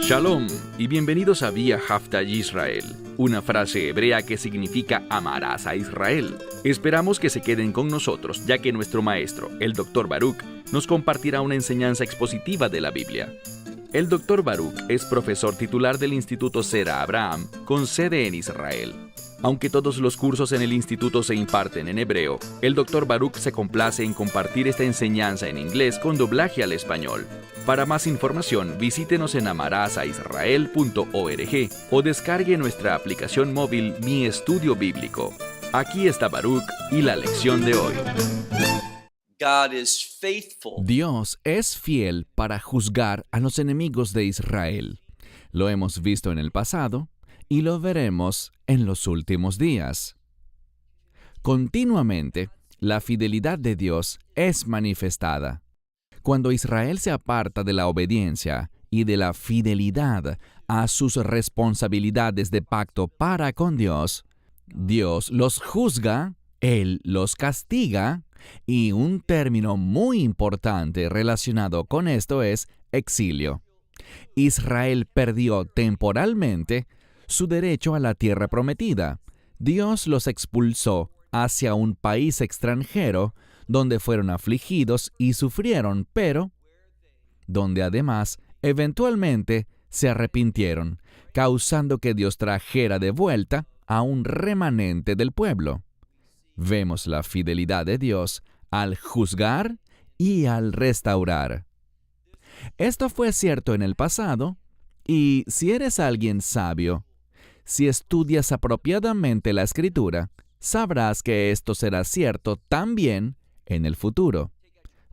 Shalom y bienvenidos a Vía Hafta Yisrael, una frase hebrea que significa amarás a Israel. Esperamos que se queden con nosotros, ya que nuestro maestro, el Dr. Baruch, nos compartirá una enseñanza expositiva de la Biblia. El Dr. Baruch es profesor titular del Instituto Sera Abraham, con sede en Israel. Aunque todos los cursos en el instituto se imparten en hebreo, el Dr. Baruch se complace en compartir esta enseñanza en inglés con doblaje al español. Para más información, visítenos en amarasaisrael.org o descargue nuestra aplicación móvil Mi Estudio Bíblico. Aquí está Baruch y la lección de hoy. Dios es fiel para juzgar a los enemigos de Israel. Lo hemos visto en el pasado y lo veremos en los últimos días. Continuamente, la fidelidad de Dios es manifestada. Cuando Israel se aparta de la obediencia y de la fidelidad a sus responsabilidades de pacto para con Dios, Dios los juzga, Él los castiga, y un término muy importante relacionado con esto es exilio. Israel perdió temporalmente su derecho a la tierra prometida. Dios los expulsó hacia un país extranjero donde fueron afligidos y sufrieron, pero donde además eventualmente se arrepintieron, causando que Dios trajera de vuelta a un remanente del pueblo. Vemos la fidelidad de Dios al juzgar y al restaurar. Esto fue cierto en el pasado, y si eres alguien sabio, si estudias apropiadamente la Escritura, sabrás que esto será cierto también en el futuro.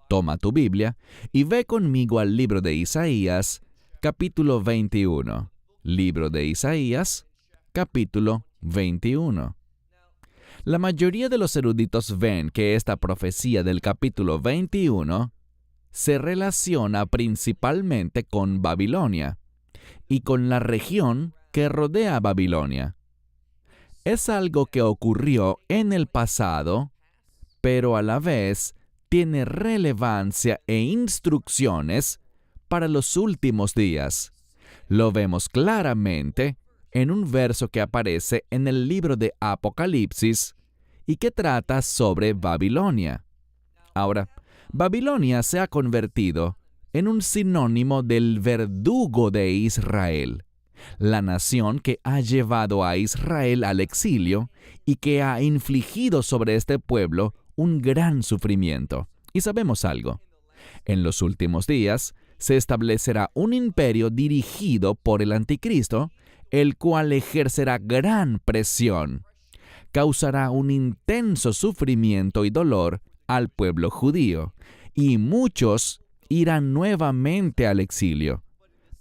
Toma tu Biblia y ve conmigo al libro de Isaías, capítulo 21. Libro de Isaías, capítulo 21. La mayoría de los eruditos ven que esta profecía del capítulo 21 se relaciona principalmente con Babilonia y con la región que rodea a Babilonia. Es algo que ocurrió en el pasado, pero a la vez tiene relevancia e instrucciones para los últimos días. Lo vemos claramente en un verso que aparece en el libro de Apocalipsis y que trata sobre Babilonia. Ahora, Babilonia se ha convertido en un sinónimo del verdugo de Israel, la nación que ha llevado a Israel al exilio y que ha infligido sobre este pueblo un gran sufrimiento. Y sabemos algo. En los últimos días se establecerá un imperio dirigido por el Anticristo, el cual ejercerá gran presión. Causará un intenso sufrimiento y dolor al pueblo judío, y muchos irán nuevamente al exilio.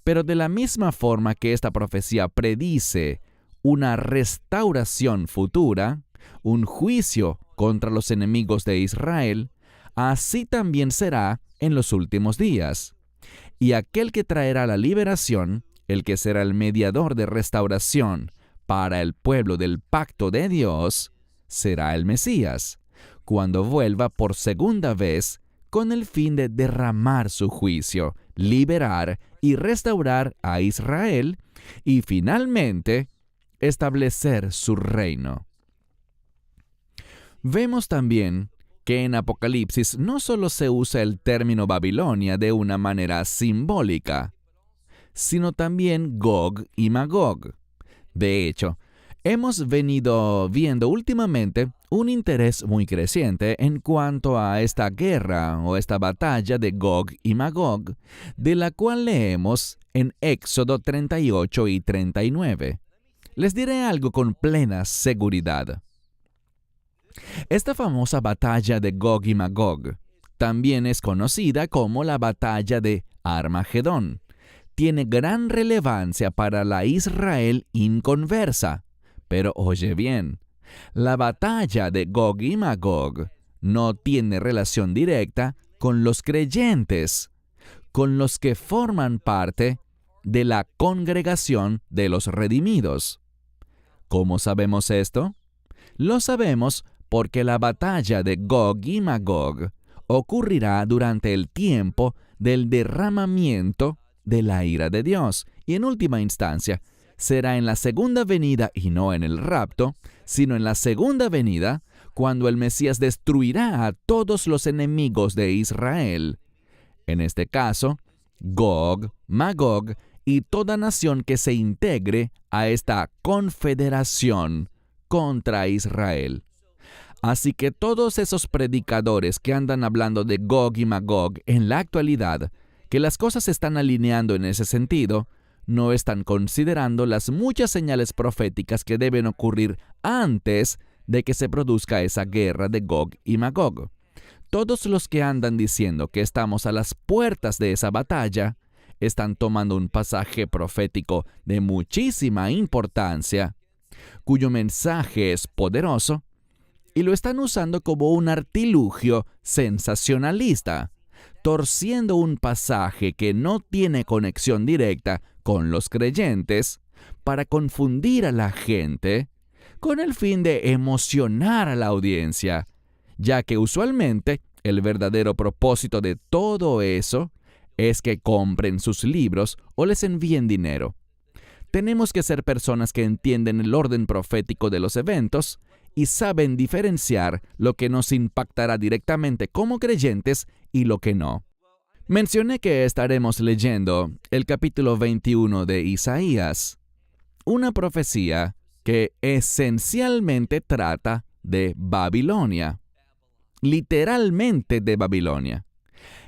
Pero de la misma forma que esta profecía predice una restauración futura, un juicio contra los enemigos de Israel, así también será en los últimos días. Y aquel que traerá la liberación, el que será el mediador de restauración para el pueblo del pacto de Dios, será el Mesías, cuando vuelva por segunda vez con el fin de derramar su juicio, liberar y restaurar a Israel y finalmente establecer su reino. Vemos también que en Apocalipsis no solo se usa el término Babilonia de una manera simbólica, sino también Gog y Magog. De hecho, hemos venido viendo últimamente un interés muy creciente en cuanto a esta guerra o esta batalla de Gog y Magog, de la cual leemos en Éxodo 38 y 39. Les diré algo con plena seguridad. Esta famosa batalla de Gog y Magog también es conocida como la batalla de Armagedón. Tiene gran relevancia para la Israel inconversa. Pero oye bien, la batalla de Gog y Magog no tiene relación directa con los creyentes, con los que forman parte de la congregación de los redimidos. ¿Cómo sabemos esto? Lo sabemos porque la batalla de Gog y Magog ocurrirá durante el tiempo del derramamiento de la ira de Dios. Y en última instancia, será en la segunda venida y no en el rapto, sino en la segunda venida, cuando el Mesías destruirá a todos los enemigos de Israel. En este caso, Gog, Magog y toda nación que se integre a esta confederación contra Israel. Así que todos esos predicadores que andan hablando de Gog y Magog en la actualidad, que las cosas se están alineando en ese sentido, no están considerando las muchas señales proféticas que deben ocurrir antes de que se produzca esa guerra de Gog y Magog. Todos los que andan diciendo que estamos a las puertas de esa batalla, están tomando un pasaje profético de muchísima importancia, cuyo mensaje es poderoso, y lo están usando como un artilugio sensacionalista, torciendo un pasaje que no tiene conexión directa con los creyentes para confundir a la gente con el fin de emocionar a la audiencia, ya que usualmente el verdadero propósito de todo eso es que compren sus libros o les envíen dinero. Tenemos que ser personas que entienden el orden profético de los eventos y saben diferenciar lo que nos impactará directamente como creyentes y lo que no. Mencioné que estaremos leyendo el capítulo 21 de Isaías, una profecía que esencialmente trata de Babilonia, literalmente de Babilonia.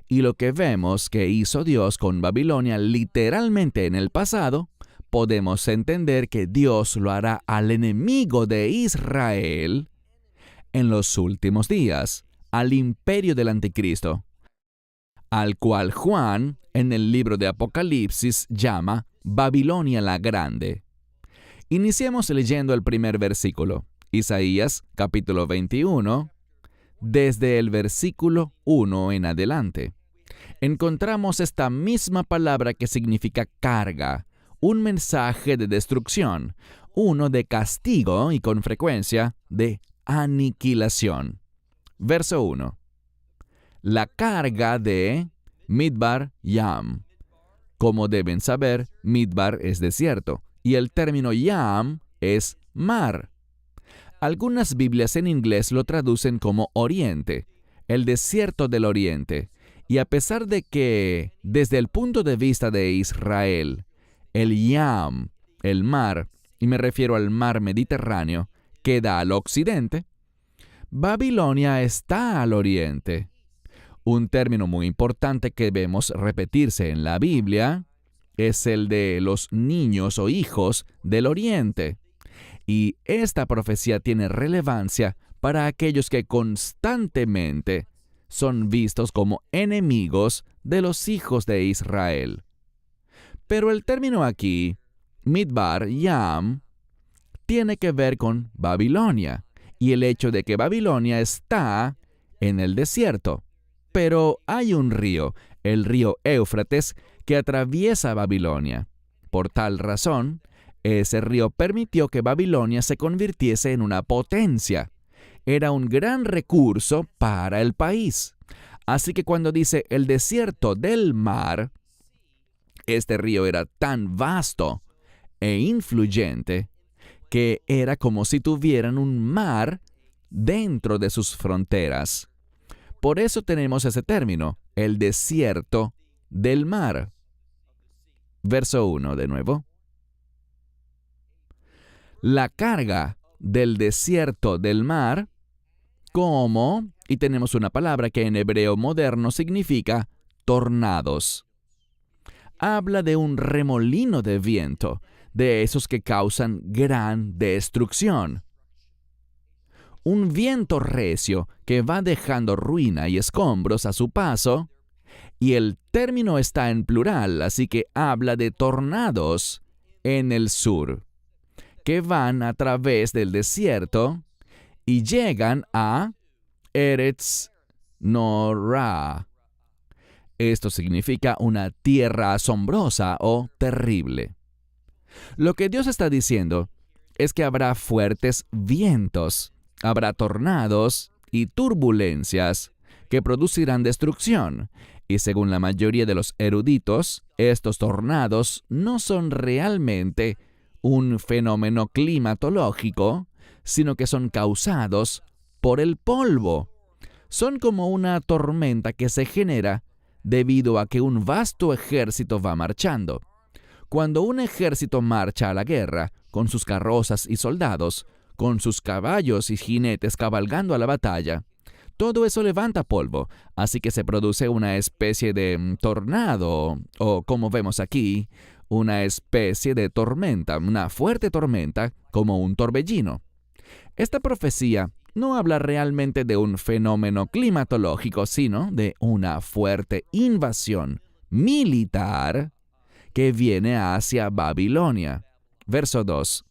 Y lo que vemos que hizo Dios con Babilonia literalmente en el pasado, podemos entender que Dios lo hará al enemigo de Israel en los últimos días, al imperio del anticristo, al cual Juan, en el libro de Apocalipsis, llama Babilonia la Grande. Iniciemos leyendo el primer versículo, Isaías capítulo 21, desde el versículo 1 en adelante. Encontramos esta misma palabra que significa carga, un mensaje de destrucción, uno de castigo y con frecuencia de aniquilación. Verso 1. La carga de Midbar Yam. Como deben saber, Midbar es desierto y el término Yam es mar. Algunas Biblias en inglés lo traducen como Oriente, el desierto del Oriente. Y a pesar de que, desde el punto de vista de Israel, el Yam, el mar, y me refiero al mar Mediterráneo, queda al occidente, Babilonia está al oriente. Un término muy importante que vemos repetirse en la Biblia es el de los niños o hijos del oriente. Y esta profecía tiene relevancia para aquellos que constantemente son vistos como enemigos de los hijos de Israel. Pero el término aquí, Midbar Yam, tiene que ver con Babilonia y el hecho de que Babilonia está en el desierto. Pero hay un río, el río Éufrates, que atraviesa Babilonia. Por tal razón, ese río permitió que Babilonia se convirtiese en una potencia. Era un gran recurso para el país. Así que cuando dice el desierto del mar, este río era tan vasto e influyente que era como si tuvieran un mar dentro de sus fronteras. Por eso tenemos ese término, el desierto del mar. Verso 1 de nuevo. La carga del desierto del mar, como, y tenemos una palabra que en hebreo moderno significa tornados. Habla de un remolino de viento, de esos que causan gran destrucción. Un viento recio que va dejando ruina y escombros a su paso, y el término está en plural, así que habla de tornados en el sur, que van a través del desierto y llegan a Eretz Norah. Esto significa una tierra asombrosa o terrible. Lo que Dios está diciendo es que habrá fuertes vientos, habrá tornados y turbulencias que producirán destrucción. Y según la mayoría de los eruditos, estos tornados no son realmente un fenómeno climatológico, sino que son causados por el polvo. Son como una tormenta que se genera debido a que un vasto ejército va marchando. Cuando un ejército marcha a la guerra, con sus carrozas y soldados, con sus caballos y jinetes cabalgando a la batalla, todo eso levanta polvo, así que se produce una especie de tornado, o como vemos aquí, una especie de tormenta, una fuerte tormenta, como un torbellino. Esta profecía no habla realmente de un fenómeno climatológico, sino de una fuerte invasión militar que viene hacia Babilonia. Verso 2.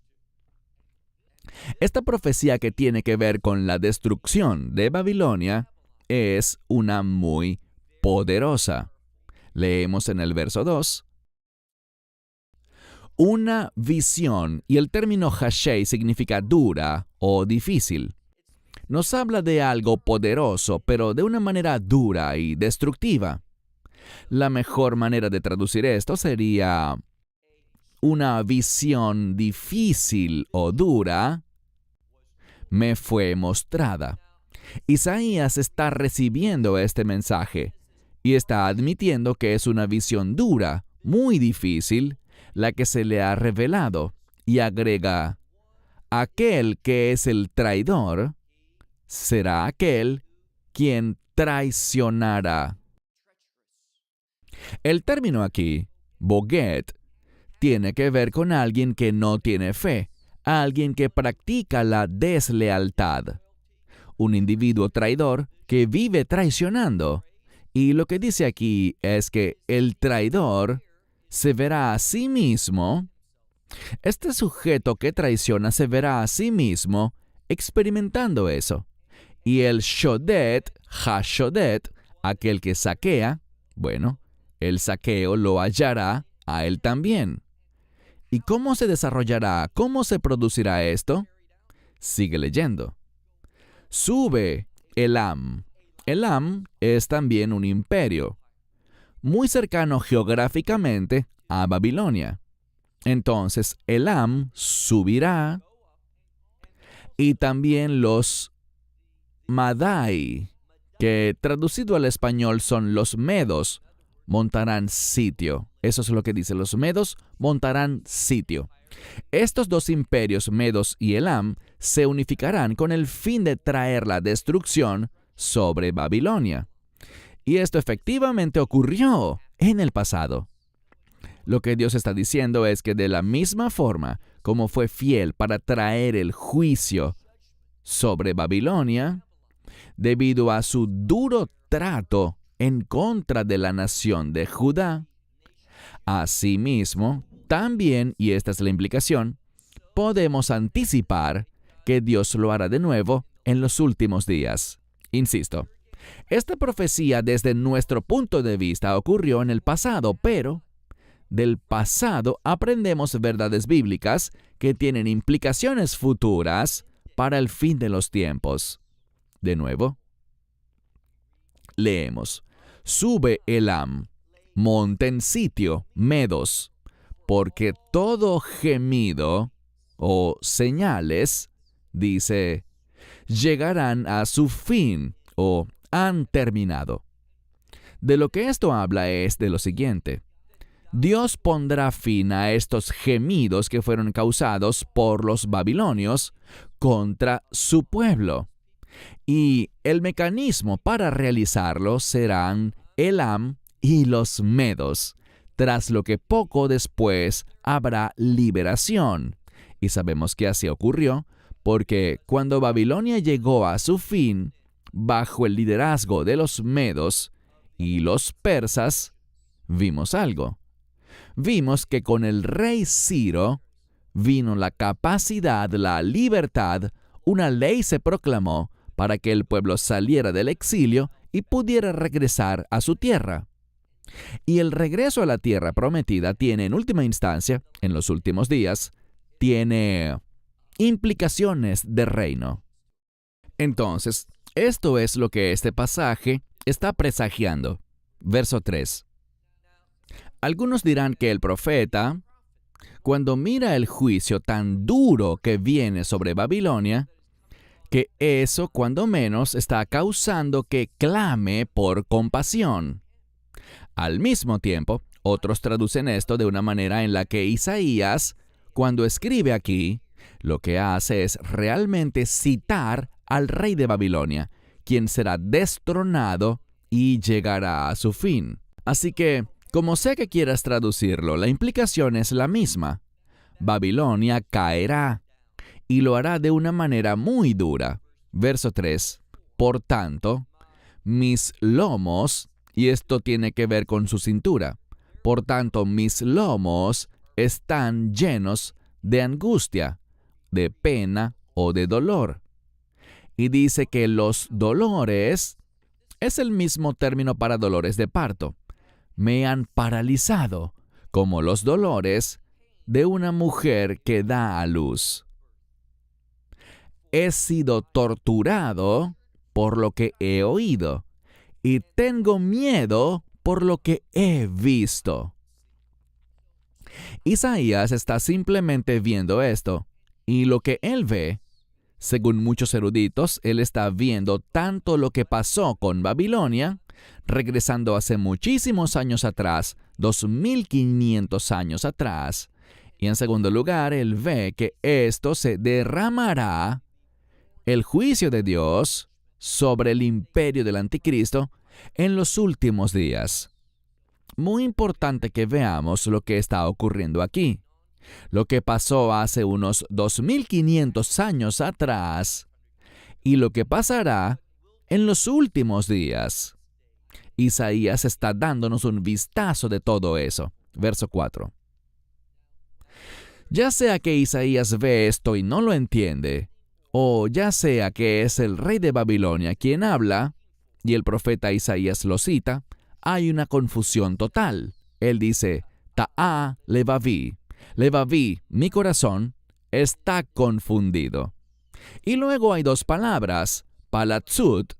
Esta profecía que tiene que ver con la destrucción de Babilonia es una muy poderosa. Leemos en el verso 2. Una visión, y el término hashei significa dura o difícil. Nos habla de algo poderoso, pero de una manera dura y destructiva. La mejor manera de traducir esto sería una visión difícil o dura me fue mostrada. Isaías está recibiendo este mensaje y está admitiendo que es una visión dura, muy difícil, la que se le ha revelado, y agrega, aquel que es el traidor será aquel quien traicionará. El término aquí, boget, tiene que ver con alguien que no tiene fe, alguien que practica la deslealtad, un individuo traidor que vive traicionando. Y lo que dice aquí es que el traidor se verá a sí mismo. Este sujeto que traiciona se verá a sí mismo experimentando eso. Y el shodet, hashodet, aquel que saquea, bueno, el saqueo lo hallará a él también. ¿Y cómo se desarrollará? ¿Cómo se producirá esto? Sigue leyendo. Sube Elam. Elam es también un imperio, muy cercano geográficamente a Babilonia. Entonces Elam subirá, y también los Madai, que traducido al español son los medos, montarán sitio. Eso es lo que dice, los medos montarán sitio. Estos dos imperios, Medos y Elam, se unificarán con el fin de traer la destrucción sobre Babilonia. Y esto efectivamente ocurrió en el pasado. Lo que Dios está diciendo es que de la misma forma como fue fiel para traer el juicio sobre Babilonia, debido a su duro trato en contra de la nación de Judá, asimismo, también, y esta es la implicación, podemos anticipar que Dios lo hará de nuevo en los últimos días. Insisto, esta profecía desde nuestro punto de vista ocurrió en el pasado, pero del pasado aprendemos verdades bíblicas que tienen implicaciones futuras para el fin de los tiempos. De nuevo, leemos, sube Elam, monten sitio, medos, porque todo gemido o señales, dice, llegarán a su fin o han terminado. De lo que esto habla es de lo siguiente. Dios pondrá fin a estos gemidos que fueron causados por los babilonios contra su pueblo. Y el mecanismo para realizarlo serán Elam y los medos, tras lo que poco después habrá liberación. Y sabemos que así ocurrió, porque cuando Babilonia llegó a su fin, bajo el liderazgo de los medos y los persas, vimos algo. Vimos que con el rey Ciro vino la capacidad, la libertad, una ley se proclamó para que el pueblo saliera del exilio y pudiera regresar a su tierra. Y el regreso a la tierra prometida tiene en última instancia, en los últimos días, tiene implicaciones de reino. Entonces, Esto es lo que este pasaje está presagiando. Verso 3. Algunos dirán que el profeta, cuando mira el juicio tan duro que viene sobre Babilonia, que eso cuando menos está causando que clame por compasión. Al mismo tiempo, otros traducen esto de una manera en la que Isaías, cuando escribe aquí, lo que hace es realmente citar al rey de Babilonia, quien será destronado y llegará a su fin. Así que, como sé que quieras traducirlo, la implicación es la misma. Babilonia caerá, y lo hará de una manera muy dura. Verso 3. Por tanto, mis lomos, y esto tiene que ver con su cintura, por tanto, mis lomos están llenos de angustia, de pena o de dolor. Y dice que los dolores es el mismo término para dolores de parto. Me han paralizado, como los dolores de una mujer que da a luz. He sido torturado por lo que he oído, y tengo miedo por lo que he visto. Isaías está simplemente viendo esto, y lo que él ve, según muchos eruditos, él está viendo tanto lo que pasó con Babilonia, regresando hace muchísimos años atrás, 2500 años atrás, y en segundo lugar, él ve que esto se derramará, el juicio de Dios sobre el imperio del anticristo en los últimos días. Muy importante que veamos lo que está ocurriendo aquí. Lo que pasó hace unos 2500 años atrás y lo que pasará en los últimos días. Isaías está dándonos un vistazo de todo eso. Verso 4. Ya sea que Isaías ve esto y no lo entiende, o ya sea que es el rey de Babilonia quien habla, y el profeta Isaías lo cita, hay una confusión total. Él dice, Ta'a levaví. Levaví, mi corazón, está confundido. Y luego hay dos palabras, palatzut,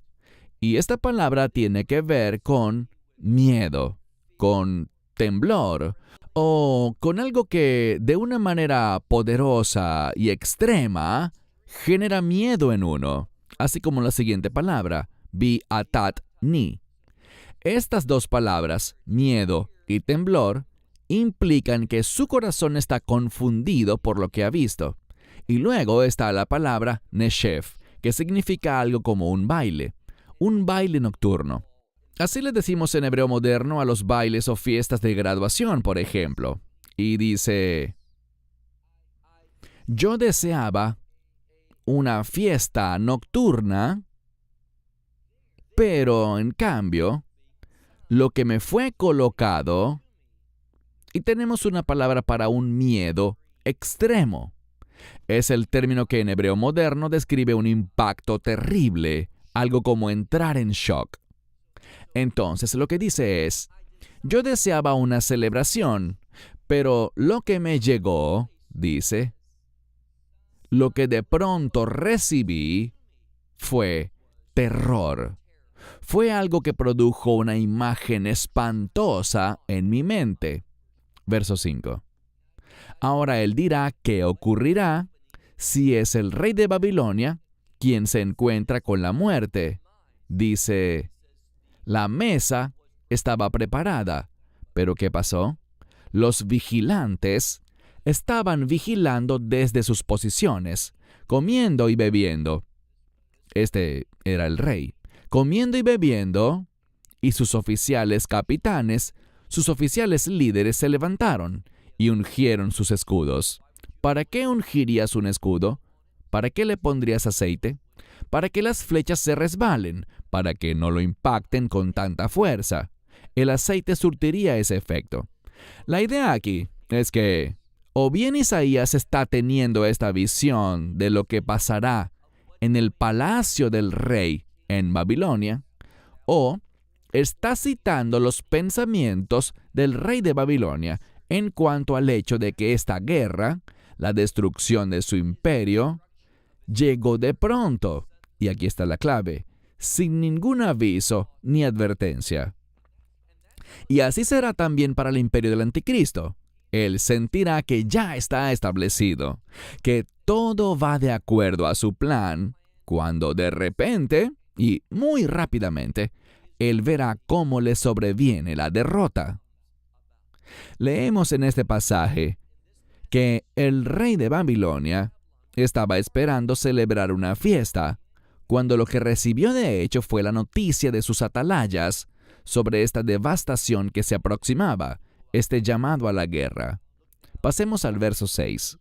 y esta palabra tiene que ver con miedo, con temblor, o con algo que de una manera poderosa y extrema genera miedo en uno, así como la siguiente palabra, bi-atat ni. Estas dos palabras, miedo y temblor, implican que su corazón está confundido por lo que ha visto. Y luego está la palabra neshef, que significa algo como un baile nocturno. Así le decimos en hebreo moderno a los bailes o fiestas de graduación, por ejemplo. Y dice, yo deseaba una fiesta nocturna, pero en cambio, lo que me fue colocado, y tenemos una palabra para un miedo extremo. Es el término que en hebreo moderno describe un impacto terrible, algo como entrar en shock. Entonces lo que dice es, yo deseaba una celebración, pero lo que me llegó, dice, lo que de pronto recibí fue terror. Fue algo que produjo una imagen espantosa en mi mente. Verso 5. Ahora él dirá qué ocurrirá si es el rey de Babilonia quien se encuentra con la muerte. Dice, la mesa estaba preparada, pero ¿qué pasó? Los vigilantes estaban vigilando desde sus posiciones, comiendo y bebiendo. Este era el rey, comiendo y bebiendo, y sus oficiales capitanes, sus oficiales líderes se levantaron y ungieron sus escudos. ¿Para qué ungirías un escudo? ¿Para qué le pondrías aceite? Para que las flechas se resbalen, para que no lo impacten con tanta fuerza. El aceite surtiría ese efecto. La idea aquí es que o bien Isaías está teniendo esta visión de lo que pasará en el palacio del rey en Babilonia, o está citando los pensamientos del rey de Babilonia en cuanto al hecho de que esta guerra, la destrucción de su imperio, llegó de pronto. Y aquí está la clave. sin ningún aviso ni advertencia. Y así será también para el imperio del anticristo. Él sentirá que ya está establecido, que todo va de acuerdo a su plan, cuando de repente, y muy rápidamente, él verá cómo le sobreviene la derrota. Leemos en este pasaje que el rey de Babilonia estaba esperando celebrar una fiesta, cuando lo que recibió de hecho fue la noticia de sus atalayas sobre esta devastación que se aproximaba, este llamado a la guerra. Pasemos al verso 6.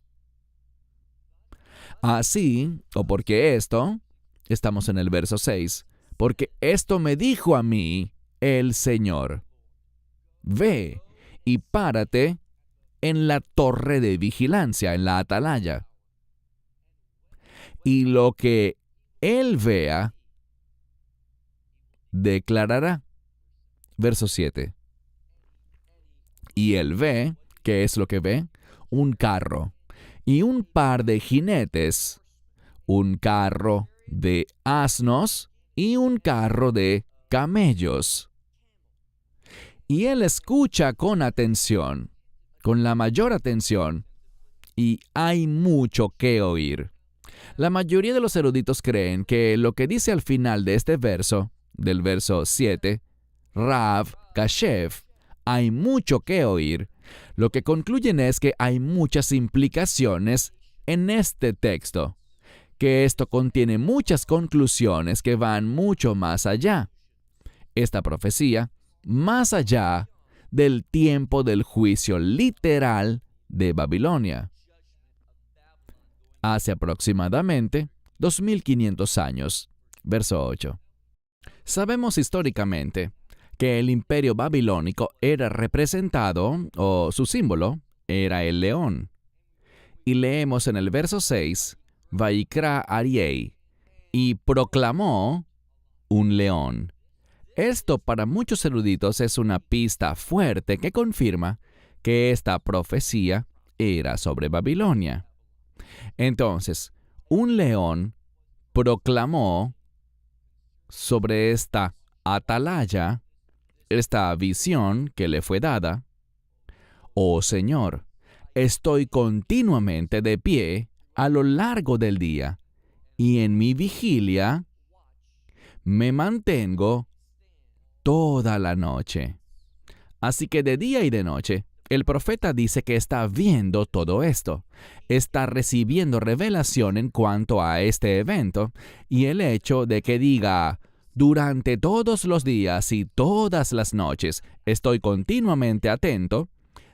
Así, o porque esto, estamos en el verso 6, porque esto me dijo a mí el Señor: ve y párate en la torre de vigilancia, en la atalaya. Y lo que él vea, declarará. Verso 7. Y él ve, ¿qué es lo que ve? Un carro y un par de jinetes, un carro de asnos y un carro de camellos. Y él escucha con atención, con la mayor atención, y hay mucho que oír. La mayoría de los eruditos creen que lo que dice al final de este verso, del verso 7, Rav Kashev, hay mucho que oír, lo que concluyen es que hay muchas implicaciones en este texto, que esto contiene muchas conclusiones que van mucho más allá. Esta profecía, más allá del tiempo del juicio literal de Babilonia. Hace aproximadamente 2500 años. Verso 8. Sabemos históricamente que el imperio babilónico era representado, o su símbolo, era el león. Y leemos en el verso 6, Vaikra Ariei, y proclamó un león. Esto para muchos eruditos es una pista fuerte que confirma que esta profecía era sobre Babilonia. Entonces, un león proclamó sobre esta atalaya, esta visión que le fue dada: oh Señor, estoy continuamente de pie a lo largo del día, y en mi vigilia me mantengo toda la noche. Así que de día y de noche, el profeta dice que está viendo todo esto, está recibiendo revelación en cuanto a este evento, y el hecho de que diga: durante todos los días y todas las noches estoy continuamente atento,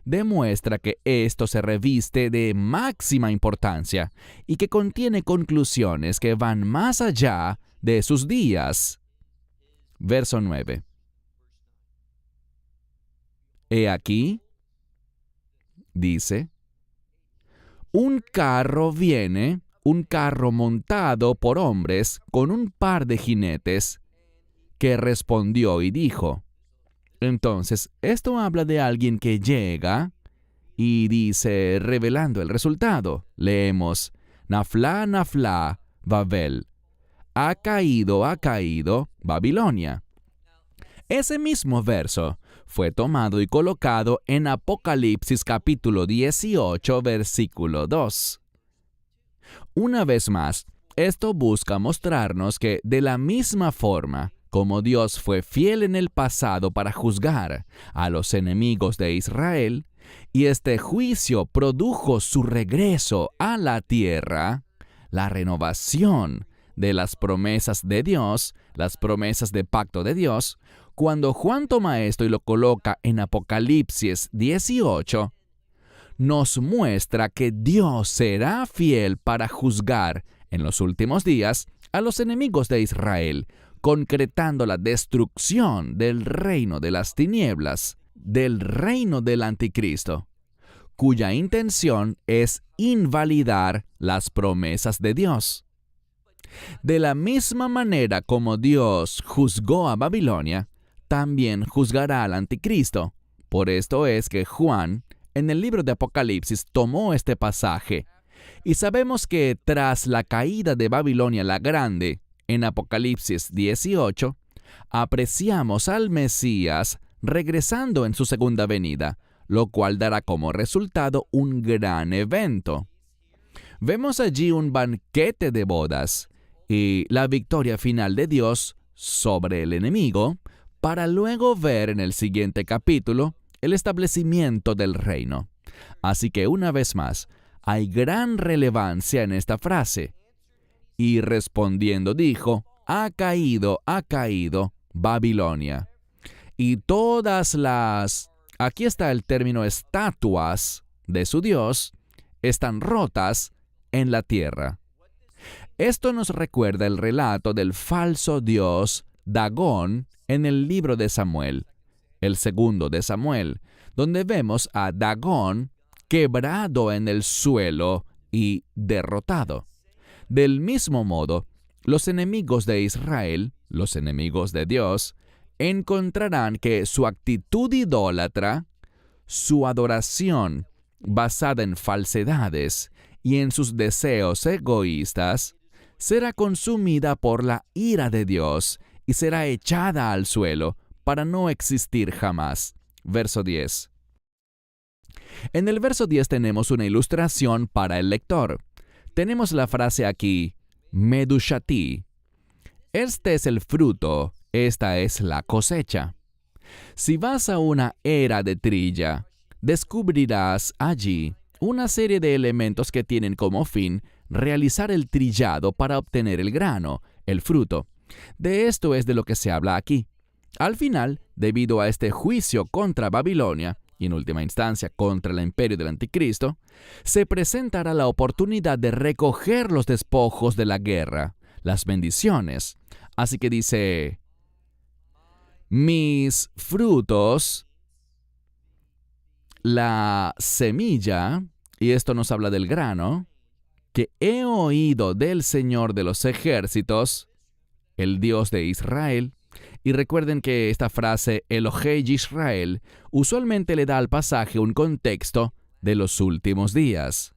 demuestra que esto se reviste de máxima importancia y que contiene conclusiones que van más allá de sus días. Verso 9. He aquí, dice, un carro viene, un carro montado por hombres con un par de jinetes, que respondió y dijo. Entonces, esto habla de alguien que llega y dice, revelando el resultado. Leemos, Nafla, Nafla, Babel. Ha caído Babilonia. Ese mismo verso fue tomado y colocado en Apocalipsis capítulo 18, versículo 2. Una vez más, esto busca mostrarnos que de la misma forma como Dios fue fiel en el pasado para juzgar a los enemigos de Israel, y este juicio produjo su regreso a la tierra, la renovación de las promesas de Dios, las promesas de pacto de Dios, cuando Juan toma esto y lo coloca en Apocalipsis 18, nos muestra que Dios será fiel para juzgar en los últimos días a los enemigos de Israel, concretando la destrucción del reino de las tinieblas, del reino del anticristo, cuya intención es invalidar las promesas de Dios. De la misma manera como Dios juzgó a Babilonia, también juzgará al anticristo. Por esto es que Juan, en el libro de Apocalipsis, tomó este pasaje. Y sabemos que tras la caída de Babilonia la Grande, en Apocalipsis 18, apreciamos al Mesías regresando en su segunda venida, lo cual dará como resultado un gran evento. Vemos allí un banquete de bodas y la victoria final de Dios sobre el enemigo, para luego ver en el siguiente capítulo el establecimiento del reino. Así que una vez más, hay gran relevancia en esta frase. Y respondiendo dijo, ha caído Babilonia. Y todas las, aquí está el término estatuas de su Dios, están rotas en la tierra. Esto nos recuerda el relato del falso dios Dagón en el libro de Samuel, el segundo de Samuel, donde vemos a Dagón quebrado en el suelo y derrotado. Del mismo modo, los enemigos de Israel, los enemigos de Dios, encontrarán que su actitud idólatra, su adoración basada en falsedades y en sus deseos egoístas, será consumida por la ira de Dios y será echada al suelo para no existir jamás. Verso 10. En el verso 10 tenemos una ilustración para el lector. Tenemos la frase aquí, Medushati. Este es el fruto, esta es la cosecha. Si vas a una era de trilla, descubrirás allí una serie de elementos que tienen como fin realizar el trillado para obtener el grano, el fruto. De esto es de lo que se habla aquí. Al final, debido a este juicio contra Babilonia, y en última instancia contra el imperio del anticristo, se presentará la oportunidad de recoger los despojos de la guerra, las bendiciones. Así que dice, mis frutos, la semilla, y esto nos habla del grano, que he oído del Señor de los ejércitos, el Dios de Israel. Y recuerden que esta frase, Elohei Yisrael, usualmente le da al pasaje un contexto de los últimos días.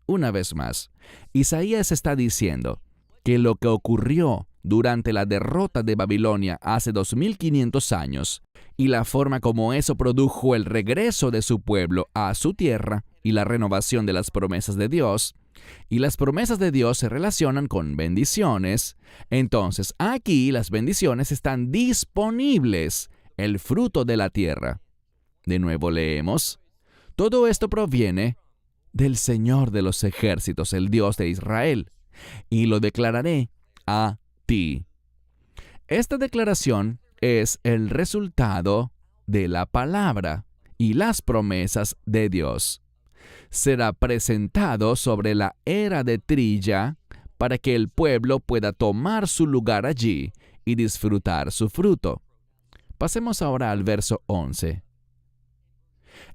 Una vez más, Isaías está diciendo que lo que ocurrió durante la derrota de Babilonia hace 2500 años y la forma como eso produjo el regreso de su pueblo a su tierra y la renovación de las promesas de Dios, y las promesas de Dios se relacionan con bendiciones, entonces aquí las bendiciones están disponibles, el fruto de la tierra. De nuevo leemos, todo esto proviene del Señor de los ejércitos, el Dios de Israel, y lo declararé a ti. Esta declaración es el resultado de la palabra y las promesas de Dios. Será presentado sobre la era de trilla para que el pueblo pueda tomar su lugar allí y disfrutar su fruto. Pasemos ahora al verso 11.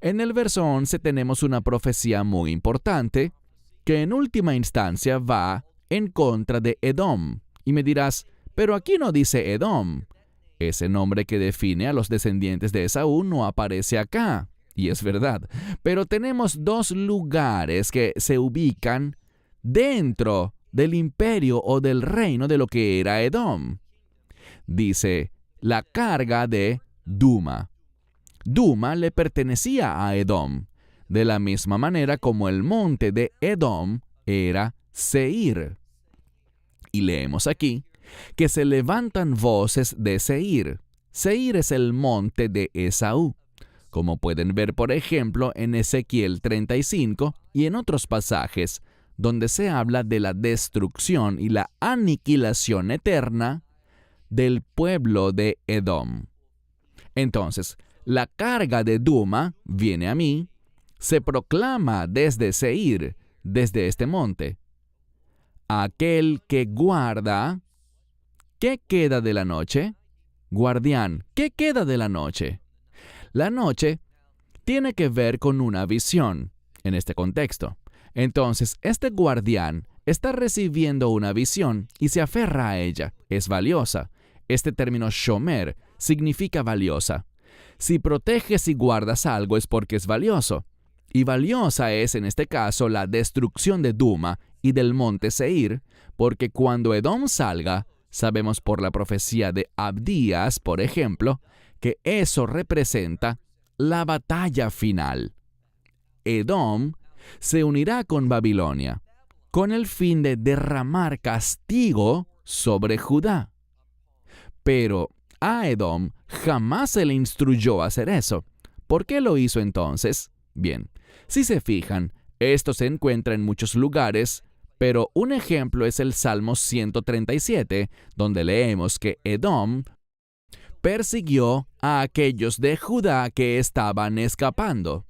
En el verso 11 tenemos una profecía muy importante que en última instancia va en contra de Edom. Y me dirás, pero aquí no dice Edom. Ese nombre que define a los descendientes de Esaú no aparece acá. Y es verdad, pero tenemos dos lugares que se ubican dentro del imperio o del reino de lo que era Edom. Dice, la carga de Duma. Duma le pertenecía a Edom, de la misma manera como el monte de Edom era Seir. Y leemos aquí que se levantan voces de Seir. Seir es el monte de Esaú, como pueden ver, por ejemplo, en Ezequiel 35 y en otros pasajes, donde se habla de la destrucción y la aniquilación eterna del pueblo de Edom. Entonces, la carga de Duma viene a mí, se proclama desde Seir, desde este monte. Aquel que guarda, ¿qué queda de la noche? Guardián, ¿qué queda de la noche? La noche tiene que ver con una visión, en este contexto. Entonces, este guardián está recibiendo una visión y se aferra a ella. Es valiosa. Este término shomer significa valiosa. Si proteges y guardas algo es porque es valioso. Y valiosa es, en este caso, la destrucción de Duma y del monte Seir, porque cuando Edom salga, sabemos por la profecía de Abdías, por ejemplo, que eso representa la batalla final. Edom se unirá con Babilonia, con el fin de derramar castigo sobre Judá. Pero a Edom jamás se le instruyó a hacer eso. ¿Por qué lo hizo entonces? Bien, si se fijan, esto se encuentra en muchos lugares, pero un ejemplo es el Salmo 137, donde leemos que Edom persiguió a aquellos de Judá que estaban escapando.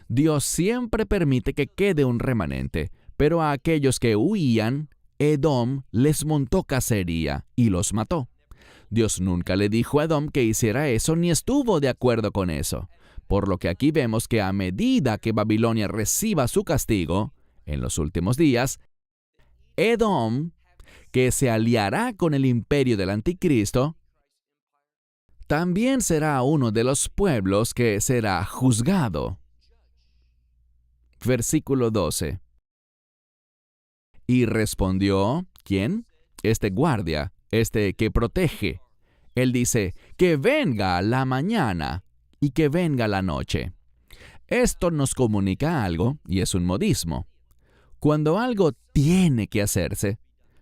Dios siempre permite que quede un remanente, pero a aquellos que huían, Edom les montó cacería y los mató. Dios nunca le dijo a Edom que hiciera eso ni estuvo de acuerdo con eso. Por lo que aquí vemos que a medida que Babilonia reciba su castigo, en los últimos días, Edom, que se aliará con el imperio del anticristo, también será uno de los pueblos que será juzgado. Versículo 12. Y respondió, ¿quién? Este guardia, este que protege. Él dice, que venga la mañana y que venga la noche. Esto nos comunica algo y es un modismo. Cuando algo tiene que hacerse,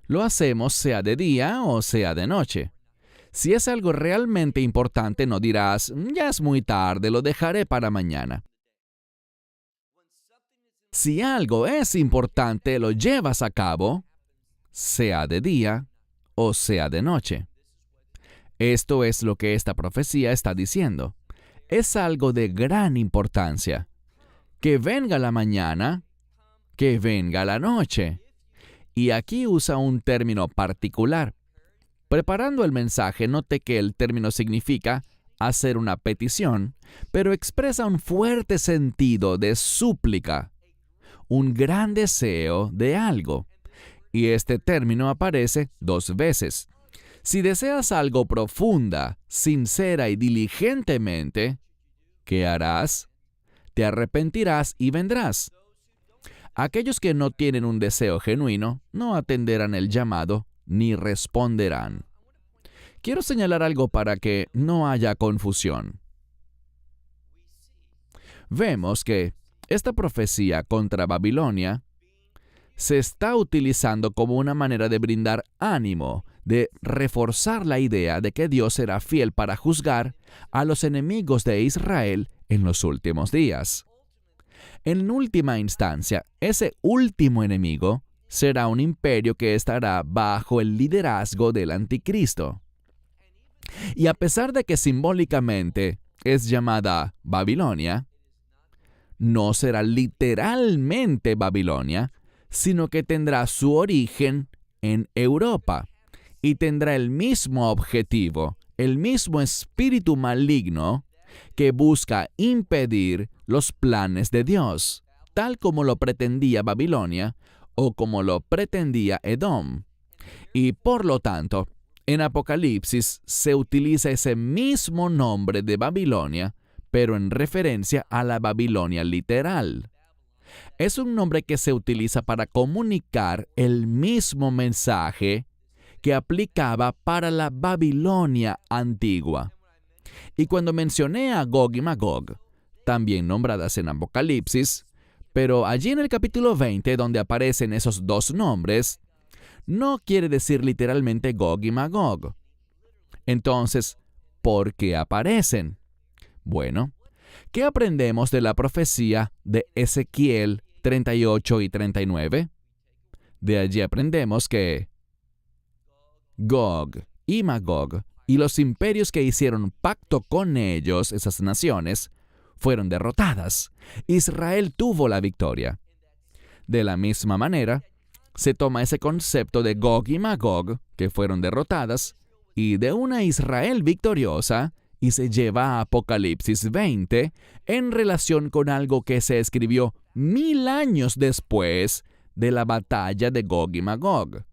lo hacemos sea de día o sea de noche. Si es algo realmente importante, no dirás, ya es muy tarde, lo dejaré para mañana. Si algo es importante, lo llevas a cabo, sea de día o sea de noche. Esto es lo que esta profecía está diciendo. Es algo de gran importancia. Que venga la mañana, que venga la noche. Y aquí usa un término particular. Preparando el mensaje, note que el término significa hacer una petición, pero expresa un fuerte sentido de súplica, un gran deseo de algo. Y este término aparece 2 veces. Si deseas algo profunda, sincera y diligentemente, ¿qué harás? Te arrepentirás y vendrás. Aquellos que no tienen un deseo genuino no atenderán el llamado ni responderán. Quiero señalar algo para que no haya confusión. Vemos que esta profecía contra Babilonia se está utilizando como una manera de brindar ánimo, de reforzar la idea de que Dios será fiel para juzgar a los enemigos de Israel en los últimos días. En última instancia, ese último enemigo será un imperio que estará bajo el liderazgo del anticristo. Y a pesar de que simbólicamente es llamada Babilonia, no será literalmente Babilonia, sino que tendrá su origen en Europa y tendrá el mismo objetivo, el mismo espíritu maligno que busca impedir los planes de Dios, tal como lo pretendía Babilonia o como lo pretendía Edom. Y por lo tanto, en Apocalipsis se utiliza ese mismo nombre de Babilonia, pero en referencia a la Babilonia literal. Es un nombre que se utiliza para comunicar el mismo mensaje que aplicaba para la Babilonia antigua. Y cuando mencioné a Gog y Magog, también nombradas en Apocalipsis, pero allí en el capítulo 20, donde aparecen esos 2 nombres, no quiere decir literalmente Gog y Magog. Entonces, ¿por qué aparecen? Bueno, ¿qué aprendemos de la profecía de Ezequiel 38 y 39? De allí aprendemos que Gog y Magog y los imperios que hicieron pacto con ellos, esas naciones, fueron derrotadas. Israel tuvo la victoria. De la misma manera, se toma ese concepto de Gog y Magog, que fueron derrotadas, y de una Israel victoriosa, y se lleva a Apocalipsis 20 en relación con algo que se escribió 1000 años después de la batalla de Gog y Magog.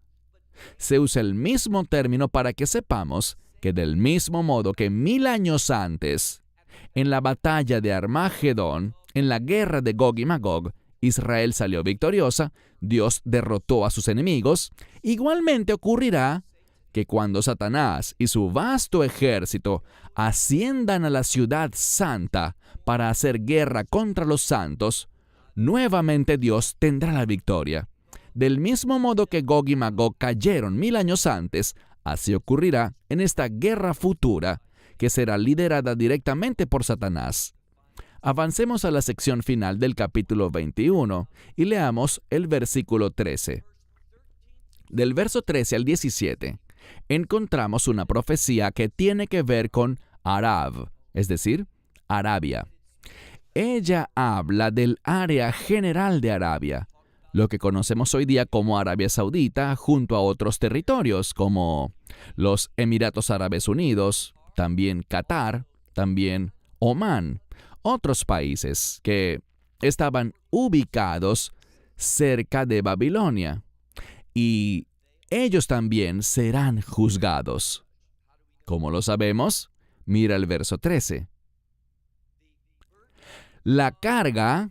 Se usa el mismo término para que sepamos que del mismo modo que 1000 años antes, en la batalla de Armagedón, en la guerra de Gog y Magog, Israel salió victoriosa, Dios derrotó a sus enemigos. Igualmente ocurrirá que cuando Satanás y su vasto ejército asciendan a la ciudad santa para hacer guerra contra los santos, nuevamente Dios tendrá la victoria. Del mismo modo que Gog y Magog cayeron 1000 años antes, así ocurrirá en esta guerra futura, que será liderada directamente por Satanás. Avancemos a la sección final del capítulo 21 y leamos el versículo 13. Del verso 13 al 17, encontramos una profecía que tiene que ver con Arab, es decir, Arabia. Ella habla del área general de Arabia, lo que conocemos hoy día como Arabia Saudita, junto a otros territorios como los Emiratos Árabes Unidos, también Qatar, también Omán, otros países que estaban ubicados cerca de Babilonia. Y ellos también serán juzgados. ¿Cómo lo sabemos? Mira el verso 13. La carga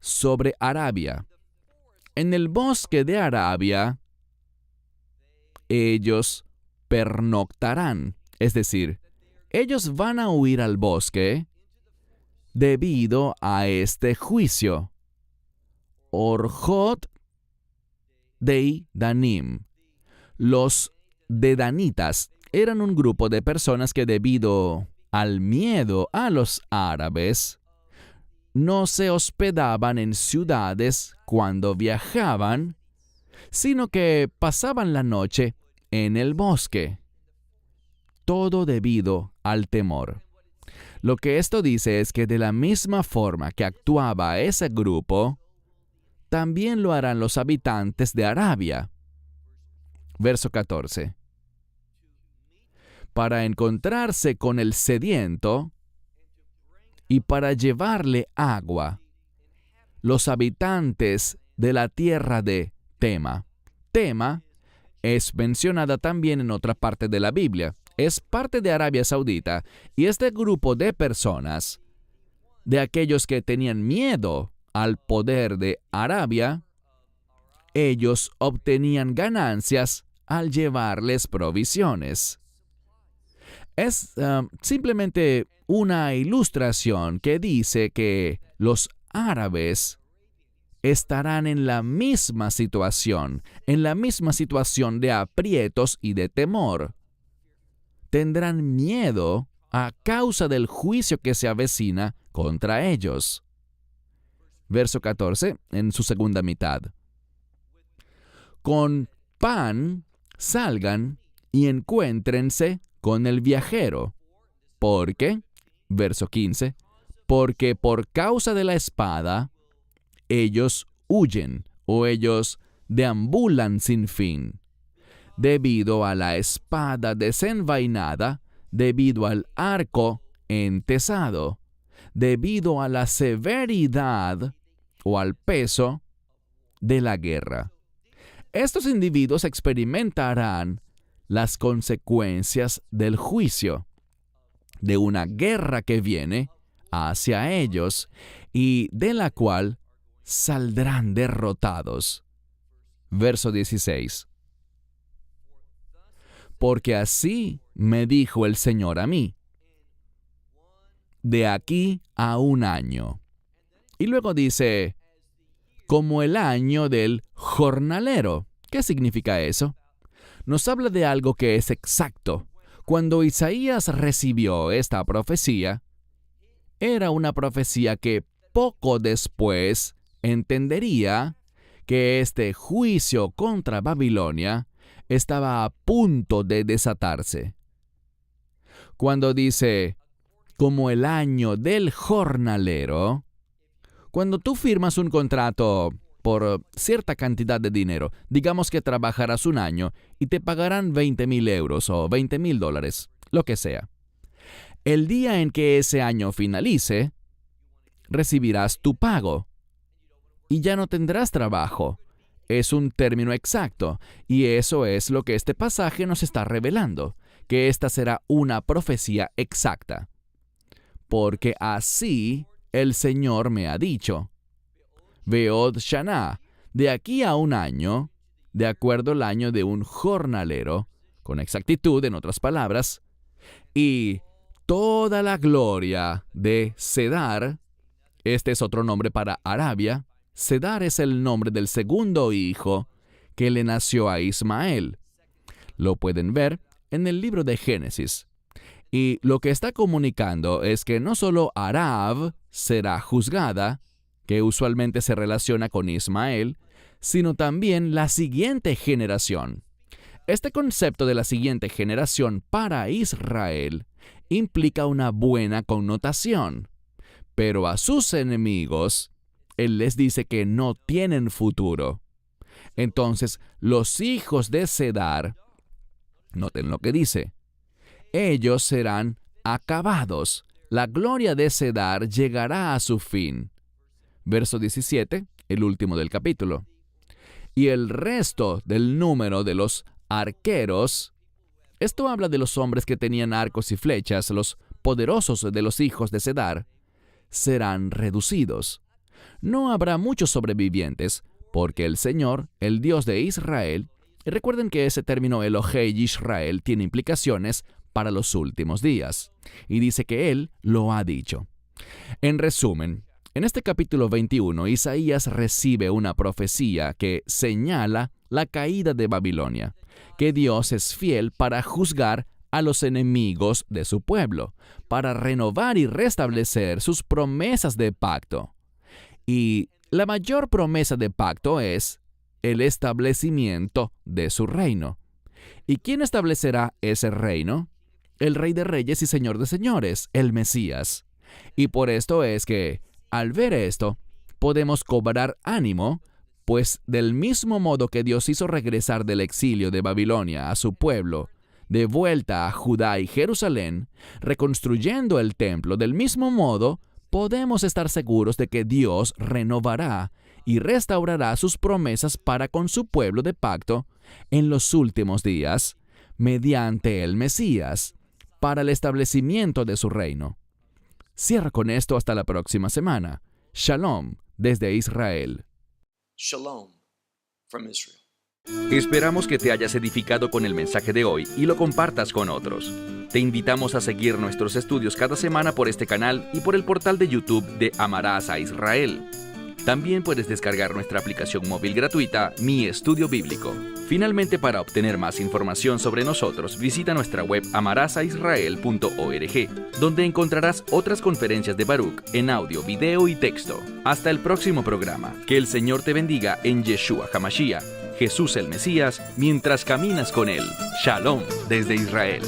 sobre Arabia. En el bosque de Arabia, ellos pernoctarán. Es decir, ellos van a huir al bosque debido a este juicio. Orjot Dei Danim. Los dedanitas eran un grupo de personas que debido al miedo a los árabes, no se hospedaban en ciudades cuando viajaban, sino que pasaban la noche en el bosque. Todo debido al temor. Lo que esto dice es que de la misma forma que actuaba ese grupo, también lo harán los habitantes de Arabia. Verso 14. Para encontrarse con el sediento y para llevarle agua, los habitantes de la tierra de Tema. Tema es mencionada también en otra parte de la Biblia. Es parte de Arabia Saudita, y este grupo de personas, de aquellos que tenían miedo al poder de Arabia, ellos obtenían ganancias al llevarles provisiones. Es simplemente una ilustración que dice que los árabes estarán en la misma situación de aprietos y de temor. Tendrán miedo a causa del juicio que se avecina contra ellos. Verso 14, en su segunda mitad. Con pan salgan y encuéntrense con el viajero. Porque, verso 15, porque por causa de la espada, ellos huyen o ellos deambulan sin fin. Debido a la espada desenvainada, debido al arco entesado, debido a la severidad o al peso de la guerra. Estos individuos experimentarán las consecuencias del juicio, de una guerra que viene hacia ellos y de la cual saldrán derrotados. Verso 16. Porque así me dijo el Señor a mí, de aquí a 1 año. Y luego dice, como el año del jornalero. ¿Qué significa eso? Nos habla de algo que es exacto. Cuando Isaías recibió esta profecía, era una profecía que poco después entendería que este juicio contra Babilonia estaba a punto de desatarse. Cuando dice, como el año del jornalero, cuando tú firmas un contrato por cierta cantidad de dinero, digamos que trabajarás 1 año y te pagarán 20,000 euros o $20,000, lo que sea. El día en que ese año finalice, recibirás tu pago y ya no tendrás trabajo. Es un término exacto, y eso es lo que este pasaje nos está revelando, que esta será una profecía exacta. Porque así el Señor me ha dicho. Veod Shana, de aquí a un año, de acuerdo al año de un jornalero, con exactitud, en otras palabras, y toda la gloria de Cedar, este es otro nombre para Arabia. Cedar es el nombre del segundo hijo que le nació a Ismael. Lo pueden ver en el libro de Génesis. Y lo que está comunicando es que no solo Arab será juzgada, que usualmente se relaciona con Ismael, sino también la siguiente generación. Este concepto de la siguiente generación para Israel implica una buena connotación, pero a sus enemigos, Él les dice que no tienen futuro. Entonces, los hijos de Cedar, noten lo que dice, ellos serán acabados. La gloria de Cedar llegará a su fin. Verso 17, el último del capítulo. Y el resto del número de los arqueros, esto habla de los hombres que tenían arcos y flechas, los poderosos de los hijos de Cedar, serán reducidos. No habrá muchos sobrevivientes, porque el Señor, el Dios de Israel, y recuerden que ese término Elohei Israel tiene implicaciones para los últimos días, y dice que Él lo ha dicho. En resumen, en este capítulo 21, Isaías recibe una profecía que señala la caída de Babilonia, que Dios es fiel para juzgar a los enemigos de su pueblo, para renovar y restablecer sus promesas de pacto. Y la mayor promesa de pacto es el establecimiento de su reino. ¿Y quién establecerá ese reino? El Rey de Reyes y Señor de Señores, el Mesías. Y por esto es que, al ver esto, podemos cobrar ánimo, pues del mismo modo que Dios hizo regresar del exilio de Babilonia a su pueblo, de vuelta a Judá y Jerusalén, reconstruyendo el templo, del mismo modo, podemos estar seguros de que Dios renovará y restaurará sus promesas para con su pueblo de pacto en los últimos días, mediante el Mesías, para el establecimiento de su reino. Cierro con esto hasta la próxima semana. Shalom desde Israel. Shalom from Israel. Esperamos que te hayas edificado con el mensaje de hoy y lo compartas con otros. Te invitamos a seguir nuestros estudios cada semana por este canal y por el portal de YouTube de Amarás a Israel. También puedes descargar nuestra aplicación móvil gratuita, Mi Estudio Bíblico. Finalmente, para obtener más información sobre nosotros, visita nuestra web amarasaisrael.org, donde encontrarás otras conferencias de Baruch en audio, video y texto. Hasta el próximo programa. Que el Señor te bendiga en Yeshua HaMashiach, Jesús el Mesías, mientras caminas con Él. Shalom desde Israel.